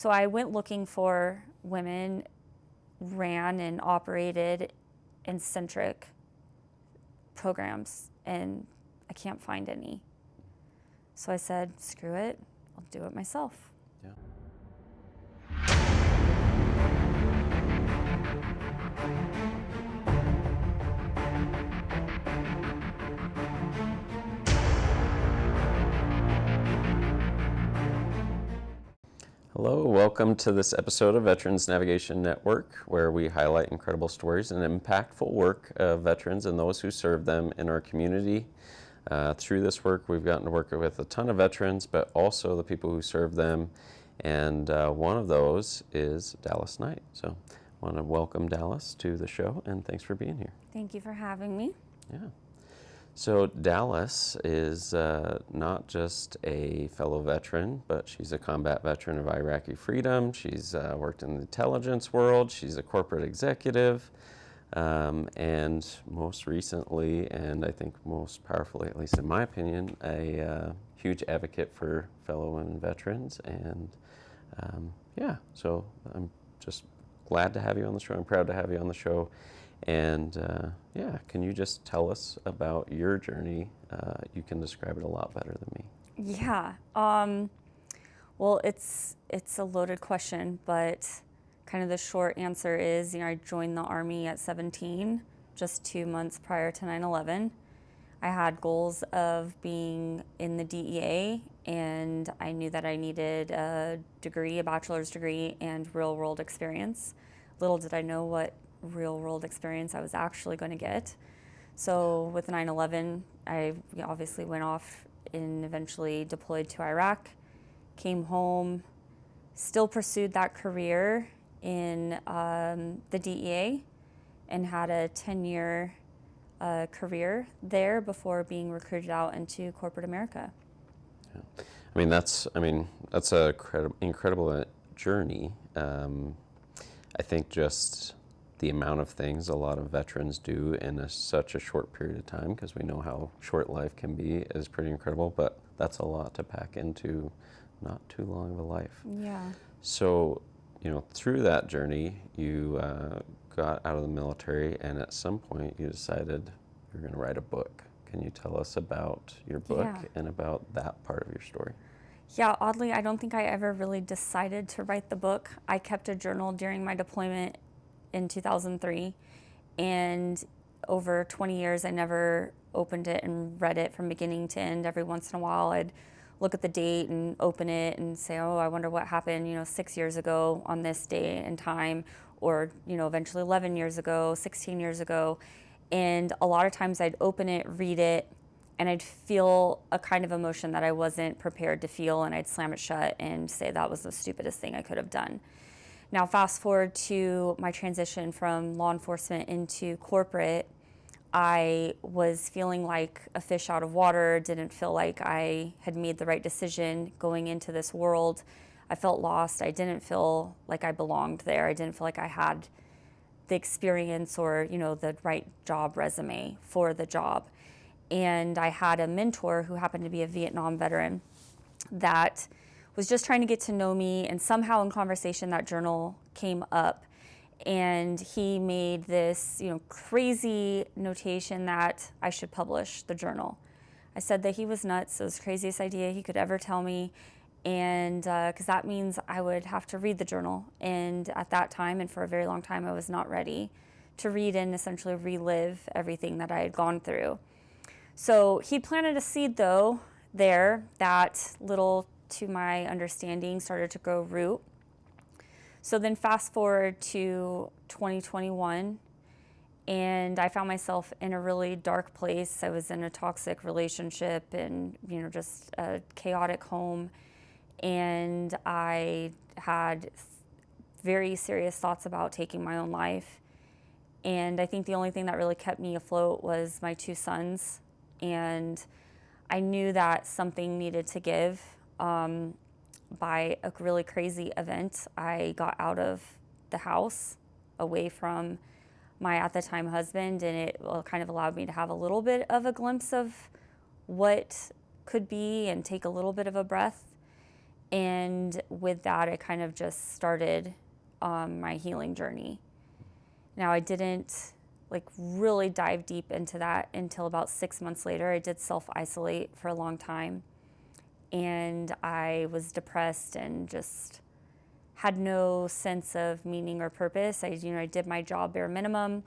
So I went looking for women, ran and operated eccentric programs, and I can't find any. So I said, screw it, I'll do it myself. Yeah. Hello, welcome to this episode of Veterans Navigation Network, where we highlight incredible stories and impactful work of veterans and those who serve them in our community. Through this work, we've gotten to work with a ton of veterans, but also the people who serve them, and one of those is Dallas Knight. So I want to welcome Dallas to the show, and thanks for being here. Thank you for having me. Yeah. So Dallas is not just a fellow veteran, but she's a combat veteran of Iraqi freedom. She's worked in the intelligence world. She's a corporate executive. And most recently, and I think most powerfully, at least in my opinion, a huge advocate for fellow women veterans. And so I'm just glad to have you on the show. I'm proud to have you on the show. And can you just tell us about your journey? You can describe it a lot better than me. Yeah. Well, it's a loaded question, but kind of the short answer is, I joined the Army at 17, just 2 months prior to 9/11. I had goals of being in the DEA, and I knew that I needed a bachelor's degree, and real-world experience. Little did I know what real-world experience I was actually going to get. So with 9/11, I obviously went off and eventually deployed to Iraq, came home, still pursued that career in the DEA, and had a 10-year career there before being recruited out into corporate America. Yeah. That's a incredible journey. I think just the amount of things a lot of veterans do in such a short period of time, because we know how short life can be, is pretty incredible, but that's a lot to pack into not too long of a life. Yeah. So, through that journey, you got out of the military, and at some point you decided you're going to write a book. Can you tell us about your book and about that part of your story? Yeah, oddly, I don't think I ever really decided to write the book. I kept a journal during my deployment in 2003, and over 20 years I never opened it and read it from beginning to end. Every once in a while I'd look at the date and open it and say, oh, I wonder what happened 6 years ago on this day and time, or eventually 11 years ago, 16 years ago. And a lot of times I'd open it, read it, and I'd feel a kind of emotion that I wasn't prepared to feel, and I'd slam it shut and say that was the stupidest thing I could have done. Now, fast forward to my transition from law enforcement into corporate, I was feeling like a fish out of water, didn't feel like I had made the right decision going into this world. I felt lost. I didn't feel like I belonged there. I didn't feel like I had the experience or, the right job resume for the job. And I had a mentor who happened to be a Vietnam veteran that was just trying to get to know me, and somehow in conversation that journal came up, and he made this crazy notation that I should publish the journal. I said that he was nuts. It was the craziest idea he could ever tell me, and because that means I would have to read the journal, and at that time and for a very long time I was not ready to read and essentially relive everything that I had gone through. So he planted a seed though there that, little to my understanding, started to grow root. So then fast forward to 2021, and I found myself in a really dark place. I was in a toxic relationship and just a chaotic home, and I had very serious thoughts about taking my own life. And I think the only thing that really kept me afloat was my 2 sons, and I knew that something needed to give. By a really crazy event, I got out of the house, away from my at the time husband, and it kind of allowed me to have a little bit of a glimpse of what could be and take a little bit of a breath. And with that, I kind of just started my healing journey. Now, I didn't like really dive deep into that until about 6 months later. I did self-isolate for a long time, and I was depressed and just had no sense of meaning or purpose. I did my job bare minimum.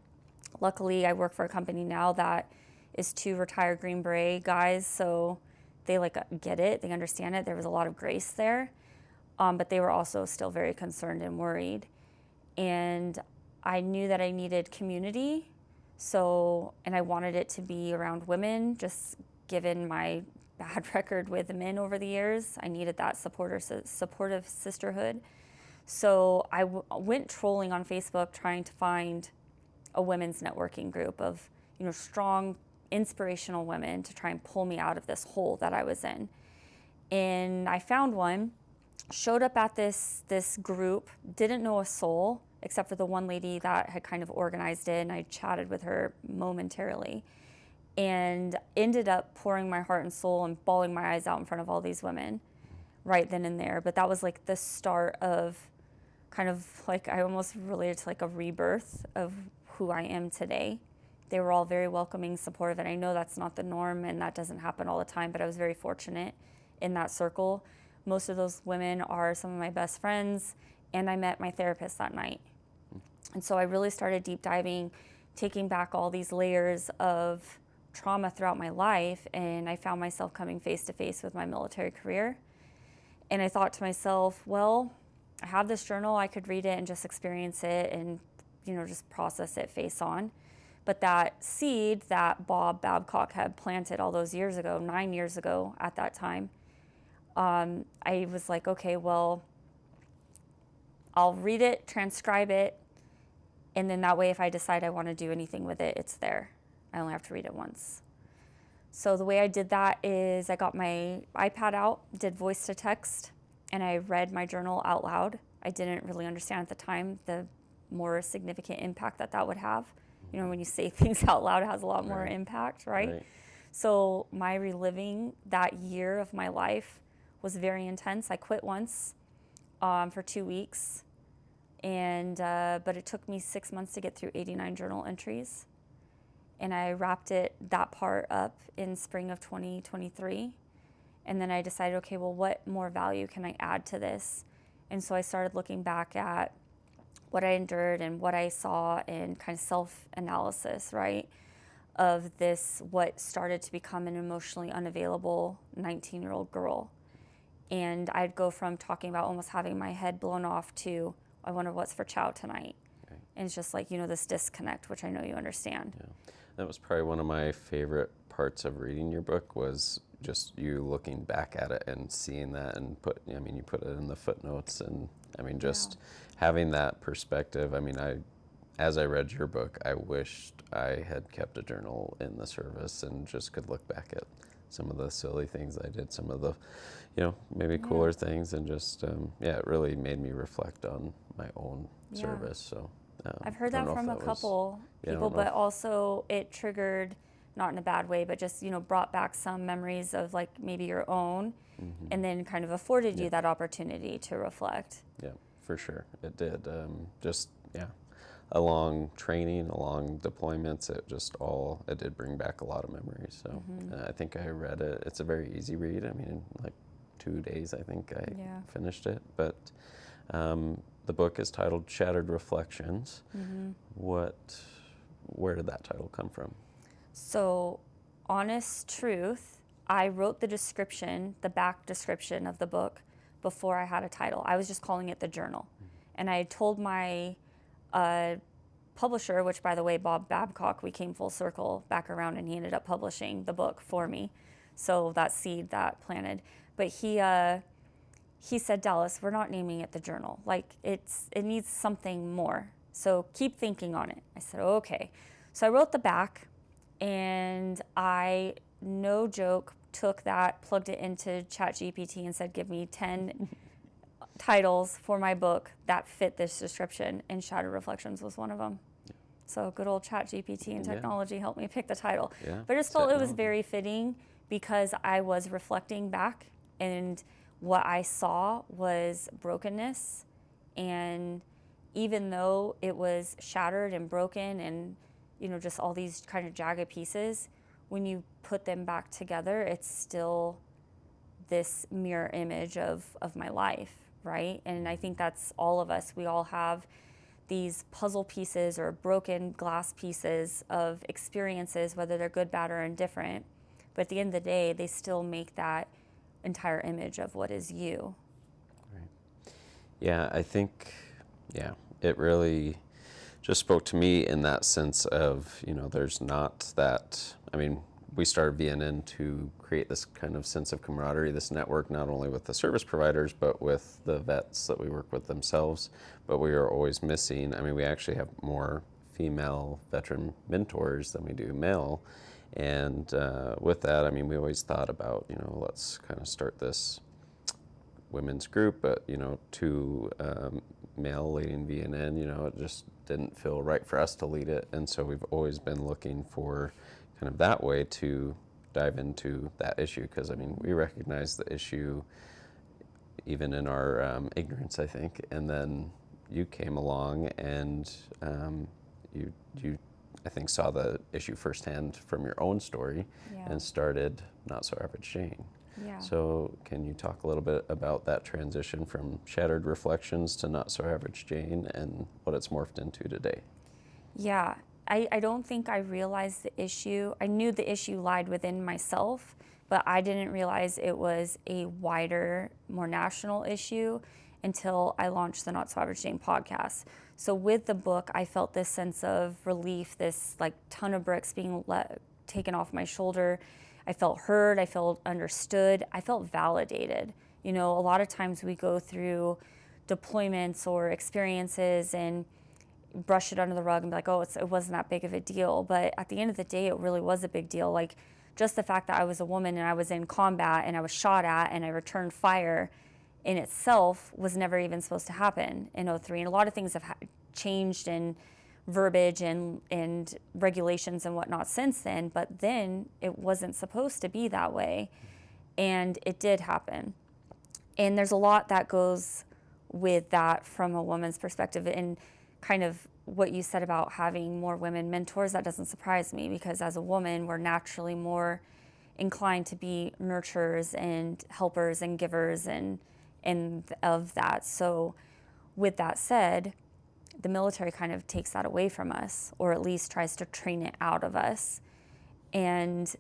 Luckily, I work for a company now that is 2 retired Green Beret guys, so they like get it, they understand it. There was a lot of grace there, but they were also still very concerned and worried. And I knew that I needed community, and I wanted it to be around women, just given my bad record with men over the years. I needed that supportive sisterhood. So I went trolling on Facebook trying to find a women's networking group of, strong, inspirational women to try and pull me out of this hole that I was in. And I found one, showed up at this group, didn't know a soul except for the one lady that had kind of organized it, and I chatted with her momentarily, and ended up pouring my heart and soul and bawling my eyes out in front of all these women right then and there. But that was like the start of kind of like, I almost related to like a rebirth of who I am today. They were all very welcoming, supportive, and I know that's not the norm and that doesn't happen all the time, but I was very fortunate in that circle. Most of those women are some of my best friends, and I met my therapist that night. And so I really started deep diving, taking back all these layers of trauma throughout my life, and I found myself coming face to face with my military career. And I thought to myself, well, I have this journal, I could read it and just experience it and, just process it face on. But that seed that Bob Babcock had planted all those years ago, 9 years ago at that time, I was like, okay, well, I'll read it, transcribe it, and then that way if I decide I want to do anything with it, it's there. I only have to read it once. So the way I did that is I got my iPad out, did voice to text, and I read my journal out loud. I didn't really understand at the time the more significant impact that would have. When you say things out loud, it has a lot more impact, right? So my reliving that year of my life was very intense. I quit once for 2 weeks, but it took me 6 months to get through 89 journal entries. And I wrapped that part up in spring of 2023. And then I decided, okay, well, what more value can I add to this? And so I started looking back at what I endured and what I saw, and kind of self-analysis, right, of this, what started to become an emotionally unavailable 19-year-old girl. And I'd go from talking about almost having my head blown off to, I wonder what's for chow tonight. Okay. And it's just like, this disconnect, which I know you understand. Yeah. That was probably one of my favorite parts of reading your book, was just you looking back at it and seeing that, and you put it in the footnotes, and just having that perspective. As I read your book, I wished I had kept a journal in the service and just could look back at some of the silly things I did, some of the, maybe cooler things, and just, it really made me reflect on my own service. So I've heard that from a couple people, but also it triggered, not in a bad way, but just, brought back some memories of like maybe your own, and then kind of afforded you that opportunity to reflect. Yeah, for sure. It did. Along training, along deployments, it did bring back a lot of memories. So I think I read it. It's a very easy read. In like 2 days, I think I finished it. But the book is titled Shattered Reflections. Where did that title come from? So, honest truth, I wrote the back description of the book before I had a title. I was just calling it the journal. And I told my publisher, which by the way, Bob Babcock, we came full circle back around, and he ended up publishing the book for me. So that seed that planted. But he said, Dallas, we're not naming it the journal. Like it needs something more. So keep thinking on it. I said, okay. So I wrote the back, and I, no joke, took that, plugged it into ChatGPT and said, give me 10 titles for my book that fit this description, and Shattered Reflections was one of them. So good old ChatGPT and technology helped me pick the title. But I just felt it was very fitting, because I was reflecting back, and what I saw was brokenness. And even though it was shattered and broken and, just all these kind of jagged pieces, when you put them back together, it's still this mirror image of my life, right? And I think that's all of us. We all have these puzzle pieces or broken glass pieces of experiences, whether they're good, bad, or indifferent. But at the end of the day, they still make that entire image of what is you. Right. Yeah, I think, it really just spoke to me in that sense of, there's not that, we started VNN to create this kind of sense of camaraderie, this network, not only with the service providers, but with the vets that we work with themselves. But we are always missing, we actually have more female veteran mentors than we do male. And with that, we always thought about, let's kind of start this women's group, but, two male leading VNN, it just didn't feel right for us to lead it. And so we've always been looking for kind of that way to dive into that issue, because we recognize the issue even in our ignorance, I think. And then you came along and you I think saw the issue firsthand from your own story. Yeah. And started Not So Average Jane. Yeah. So can you talk a little bit about that transition from Shattered Reflections to Not So Average Jane and what it's morphed into today? Yeah, I don't think I realized the issue. I knew the issue lied within myself, but I didn't realize it was a wider, more national issue until I launched the Not So Average Jane podcast. So with the book, I felt this sense of relief, this like ton of bricks being taken off my shoulder. I felt heard, I felt understood, I felt validated. A lot of times we go through deployments or experiences and brush it under the rug and be like, oh, it wasn't that big of a deal. But at the end of the day, it really was a big deal. Like just the fact that I was a woman and I was in combat and I was shot at and I returned fire in itself was never even supposed to happen in '03. And a lot of things have changed in verbiage and regulations and whatnot since then, but then it wasn't supposed to be that way. And it did happen. And there's a lot that goes with that from a woman's perspective. And kind of what you said about having more women mentors, that doesn't surprise me, because as a woman, we're naturally more inclined to be nurturers and helpers and givers and of that. So with that said, the military kind of takes that away from us, or at least tries to train it out of us. And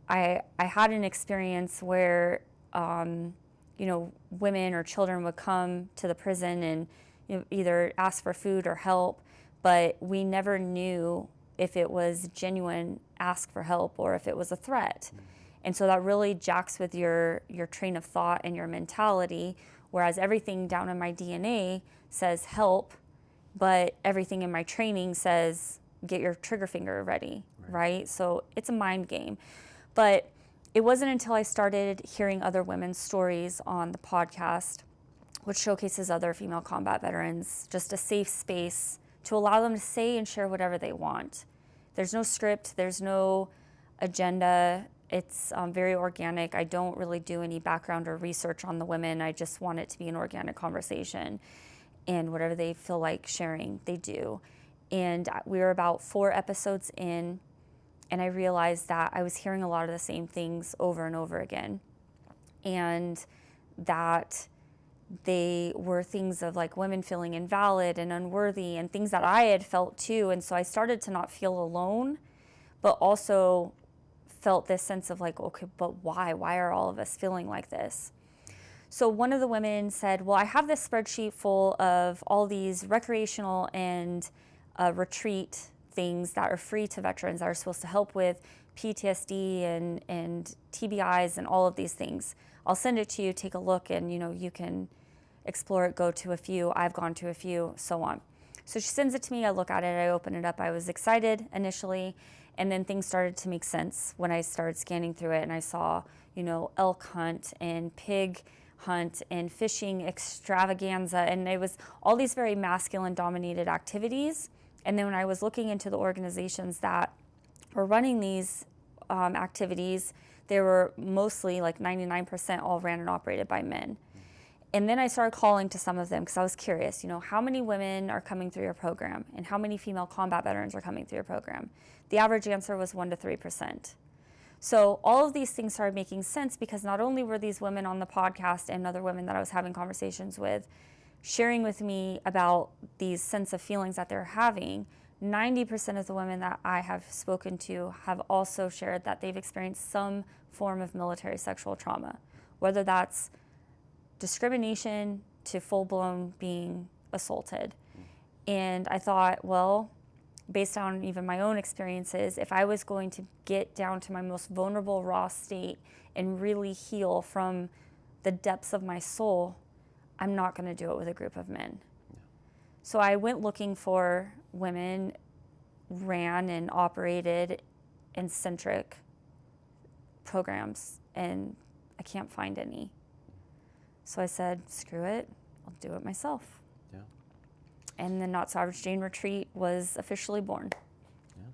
I had an experience where, women or children would come to the prison and either ask for food or help, but we never knew if it was genuine ask for help or if it was a threat. And so that really jacks with your train of thought and your mentality, whereas everything down in my DNA says help, but everything in my training says get your trigger finger ready, right? So it's a mind game. But it wasn't until I started hearing other women's stories on the podcast, which showcases other female combat veterans, just a safe space to allow them to say and share whatever they want. There's no script, there's no agenda. It's very organic. I don't really do any background or research on the women. I just want it to be an organic conversation. And whatever they feel like sharing, they do. And we were about 4 episodes in, and I realized that I was hearing a lot of the same things over and over again. And that they were things of like women feeling invalid and unworthy and things that I had felt too. And so I started to not feel alone, but also felt this sense of like, okay, but why? Why are all of us feeling like this? So one of the women said, well, I have this spreadsheet full of all these recreational and retreat things that are free to veterans that are supposed to help with PTSD and TBIs and all of these things. I'll send it to you, take a look, and you can explore it, go to a few. I've gone to a few, so on. So she sends it to me, I look at it, I open it up. I was excited initially, and then things started to make sense when I started scanning through it, and I saw, elk hunt and pig hunt and fishing extravaganza, and it was all these very masculine dominated activities. And then when I was looking into the organizations that were running these activities, they were mostly like 99% all ran and operated by men. And then I started calling to some of them because I was curious, how many women are coming through your program and how many female combat veterans are coming through your program? The average answer was 1% to 3%. So all of these things started making sense because not only were these women on the podcast and other women that I was having conversations with sharing with me about these sense of feelings that they're having, 90% of the women that I have spoken to have also shared that they've experienced some form of military sexual trauma, whether that's discrimination to full-blown being assaulted. And I thought, well, based on even my own experiences, if I was going to get down to my most vulnerable, raw state and really heal from the depths of my soul, I'm not going to do it with a group of men. Yeah. So I went looking for women, ran and operated eccentric programs, and I can't find any. So I said, screw it, I'll do it myself. Yeah. And the Not So Average Jane Retreat was officially born. Yeah.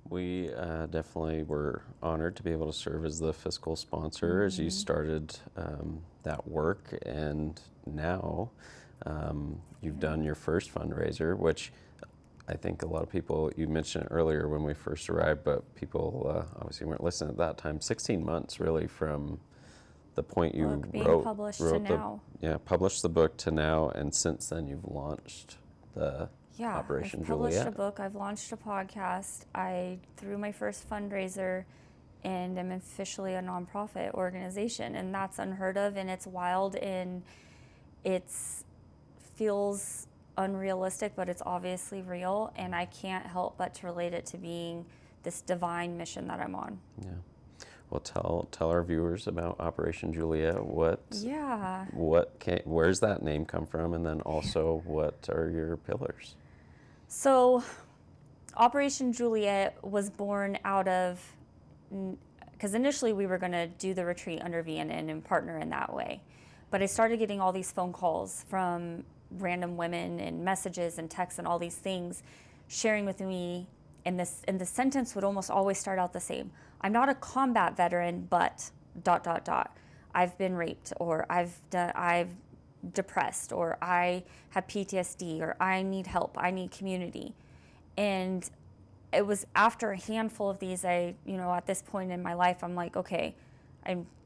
We definitely were honored to be able to serve as the fiscal sponsor as you started that work, and now you've done your first fundraiser, which I think a lot of people, you mentioned it earlier when we first arrived, but people obviously weren't listening at that time. 16 months really from the point you published the book to now, and since then you've launched the Operation Juliet. I've published a book, I've launched a podcast, I threw my first fundraiser, and I'm officially a nonprofit organization, and that's unheard of, and it's wild, and it feels unrealistic, but it's obviously real, and I can't help but to relate it to being this divine mission that I'm on. Yeah. Well, tell our viewers about Operation Juliet. Where's that name come from, and then also what are your pillars? So, Operation Juliet was born out of, because initially we were going to do the retreat under VNN and partner in that way, but I started getting all these phone calls from random women and messages and texts and all these things sharing with me, and the sentence would almost always start out the same. I'm not a combat veteran, but ... I've been raped, or I've depressed, or I have PTSD, or I need help, I need community. And it was after a handful of these, at this point in my life, I'm like, okay,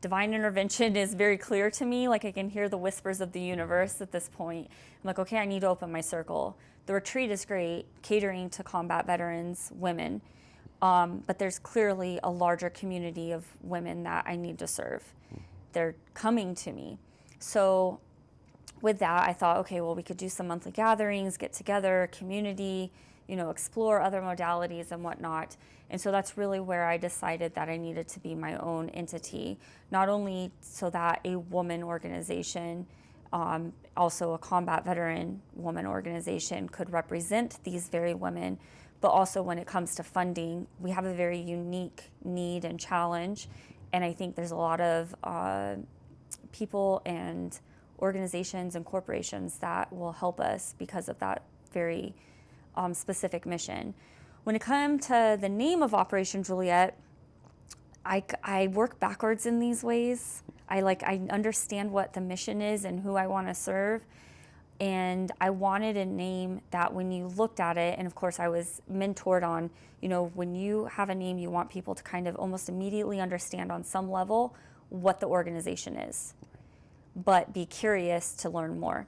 divine intervention is very clear to me. Like, I can hear the whispers of the universe at this point. I'm like, okay, I need to open my circle. The retreat is great, catering to combat veterans, women, but there's clearly a larger community of women that I need to serve. They're coming to me. So with that, I thought, okay, well, we could do some monthly gatherings, get together, community, explore other modalities and whatnot. And so that's really where I decided that I needed to be my own entity, not only so that a woman organization, also a combat veteran woman organization, could represent these very women, but also when it comes to funding, we have a very unique need and challenge. And I think there's a lot of people and organizations and corporations that will help us because of that very specific mission. When it comes to the name of Operation Juliet, I work backwards in these ways. I understand what the mission is and who I want to serve. And I wanted a name that when you looked at it, and of course I was mentored on, when you have a name, you want people to kind of almost immediately understand on some level what the organization is, but be curious to learn more.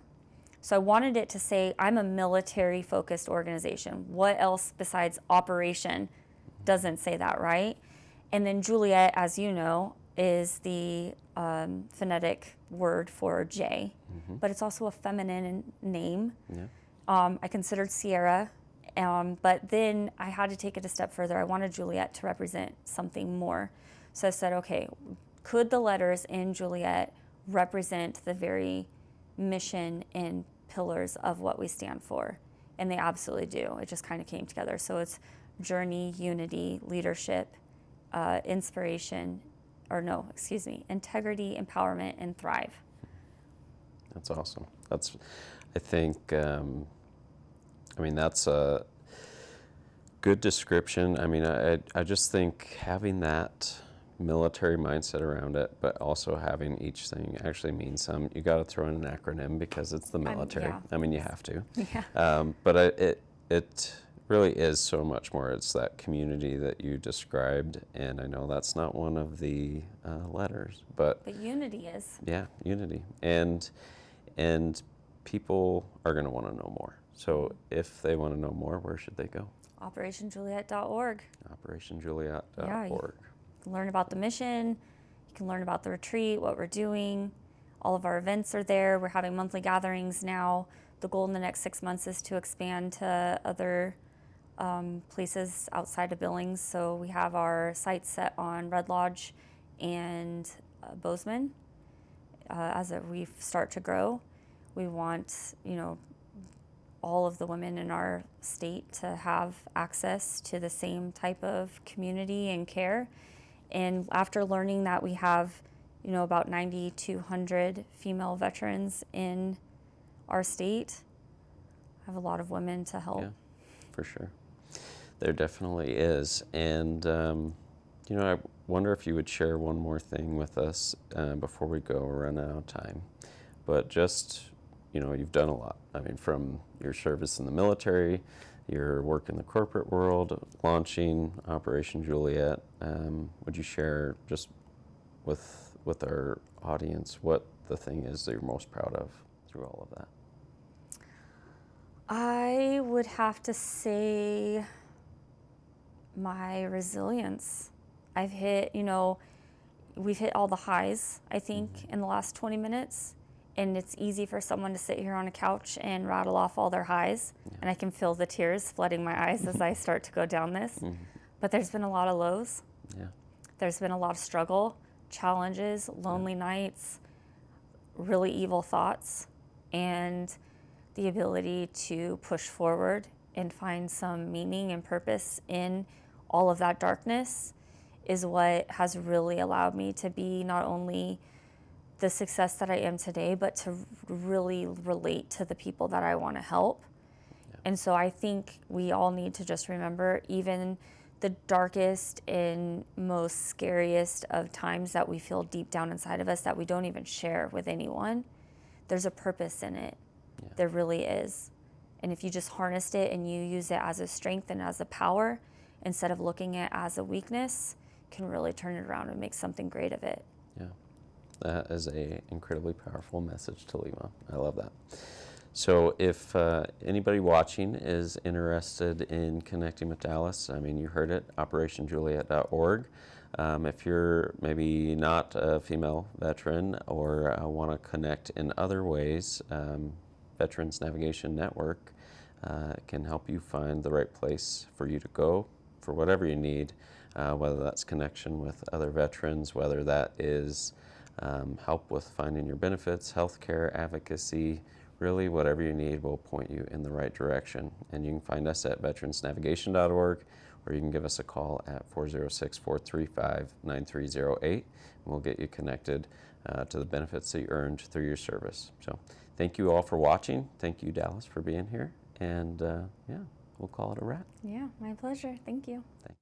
So I wanted it to say, I'm a military-focused organization. What else besides operation doesn't say that, right? And then Juliet, as you know, is the phonetic word for J, but it's also a feminine name. Yeah. I considered Sierra, but then I had to take it a step further. I wanted Juliet to represent something more. So I said, okay, could the letters in Juliet represent the very mission and pillars of what we stand for? And they absolutely do. It just kind of came together. So it's journey, unity, leadership, inspiration, integrity, empowerment, and thrive. That's awesome. I think, that's a good description. I just think having that military mindset around it, but also having each thing actually mean some. You got to throw in an acronym because it's the military. Yeah. I mean, you have to. Yeah. But it really is so much more. It's that community that you described, and I know that's not one of the letters, but unity is. yeah, unity, and people are going to want to know more. So if they want to know more, where should they go? OperationJuliet.org. OperationJuliet.org. Yeah, you can learn about the mission. You can learn about the retreat, what we're doing. All of our events are there. We're having monthly gatherings now. The goal in the next 6 months is to expand to other places outside of Billings. So we have our sights set on Red Lodge and Bozeman. As we start to grow, we want, all of the women in our state to have access to the same type of community and care. And after learning that we have, about 9,200 female veterans in our state, I have a lot of women to help. Yeah, for sure. There definitely is. And, I wonder if you would share one more thing with us before we go. We're running out of time. But just, you've done a lot. I mean, from your service in the military, your work in the corporate world, launching Operation Juliet. Would you share just with our audience what the thing is that you're most proud of through all of that? I would have to say my resilience. I've hit, we've hit all the highs, I think, in the last 20 minutes. And it's easy for someone to sit here on a couch and rattle off all their highs. Yeah. And I can feel the tears flooding my eyes as I start to go down this. But there's been a lot of lows. Yeah. There's been a lot of struggle, challenges, lonely nights, really evil thoughts, and the ability to push forward and find some meaning and purpose in all of that darkness is what has really allowed me to be not only the success that I am today, but to really relate to the people that I want to help. Yeah. And so I think we all need to just remember, even the darkest and most scariest of times that we feel deep down inside of us that we don't even share with anyone, there's a purpose in it. Yeah. There really is. And if you just harnessed it and you use it as a strength and as a power, instead of looking at it as a weakness, can really turn it around and make something great of it. Yeah. That is an incredibly powerful message to leave on. I love that. So if anybody watching is interested in connecting with Dallas, I mean, you heard it, operationjuliet.org. If you're maybe not a female veteran or want to connect in other ways, Veterans Navigation Network can help you find the right place for you to go for whatever you need, whether that's connection with other veterans, whether that is help with finding your benefits, healthcare, advocacy, really whatever you need will point you in the right direction. And you can find us at veteransnavigation.org, or you can give us a call at 406-435-9308, and we'll get you connected to the benefits that you earned through your service. So thank you all for watching. Thank you, Dallas, for being here. And we'll call it a wrap. Yeah, my pleasure. Thank you. Thanks.